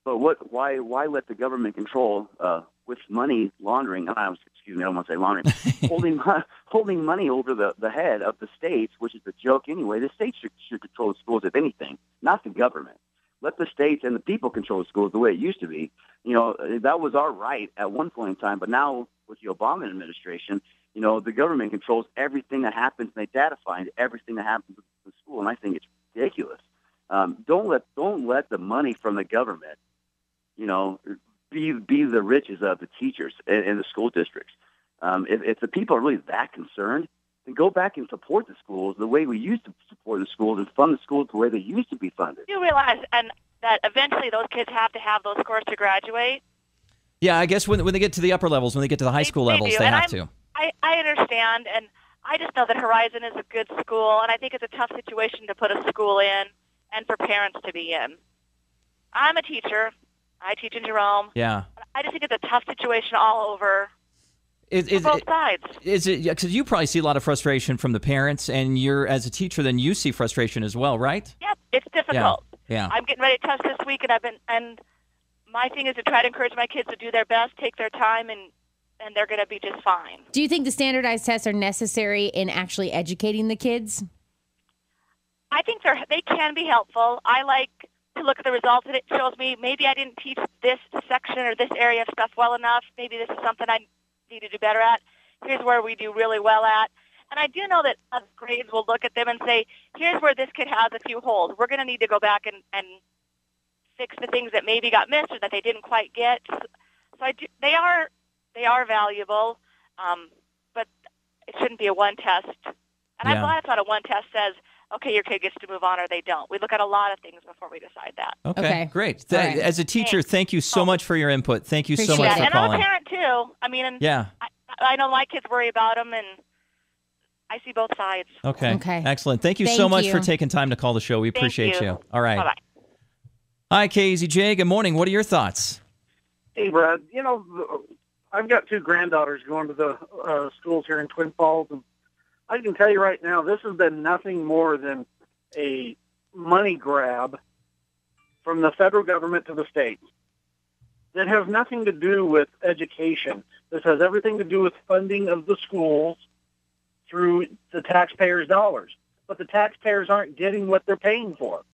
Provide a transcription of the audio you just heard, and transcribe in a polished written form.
But why let the government control with money laundering? Excuse me, I don't want to say laundering. holding money over the head of the states, which is a joke anyway. The states should control the schools, if anything, not the government. Let the states and the people control the schools the way it used to be. That was our right at one point in time, but now with the Obama administration, the government controls everything that happens, and they data find everything that happens at the school, and I think it's ridiculous. Don't let the money from the government, be the riches of the teachers and the school districts. If the people are really that concerned, then go back and support the schools the way we used to support the schools and fund the schools the way they used to be funded. You realize that eventually those kids have to have those scores to graduate? Yeah, I guess when they get to the upper levels, when they get to the high school levels, they have to. I understand, and I just know that Horizon is a good school, and I think it's a tough situation to put a school in and for parents to be in. I'm a teacher. I teach in Jerome. Yeah. I just think it's a tough situation all over for both sides. Is it because you probably see a lot of frustration from the parents, and you're as a teacher, then you see frustration as well, right? Yep, it's difficult. Yeah. I'm getting ready to test this week, and my thing is to try to encourage my kids to do their best, take their time, and they're going to be just fine. Do you think the standardized tests are necessary in actually educating the kids? I think they can be helpful. I like to look at the results, and it shows me maybe I didn't teach this section or this area of stuff well enough. Maybe this is something I need to do better at. Here's where we do really well at. And I do know that other grades will look at them and say, here's where this kid has a few holes. We're going to need to go back and fix the things that maybe got missed or that they didn't quite get. So they are valuable, but it shouldn't be a one test. And I'm glad it's not a one test says, okay, your kid gets to move on or they don't. We look at a lot of things before we decide that. Okay. Great. Right. As a teacher, thank you so much for your input. Thank you so much for and calling. I'm a parent too. I mean, I know my kids worry about them, and I see both sides. Okay. Excellent. Thank you so much for taking time to call the show. We appreciate you. All right. Bye-bye. Hi, KZJ. Good morning. What are your thoughts? Hey, Brad. I've got two granddaughters going to the schools here in Twin Falls, and I can tell you right now, this has been nothing more than a money grab from the federal government to the states. That has nothing to do with education. This has everything to do with funding of the schools through the taxpayers' dollars. But the taxpayers aren't getting what they're paying for.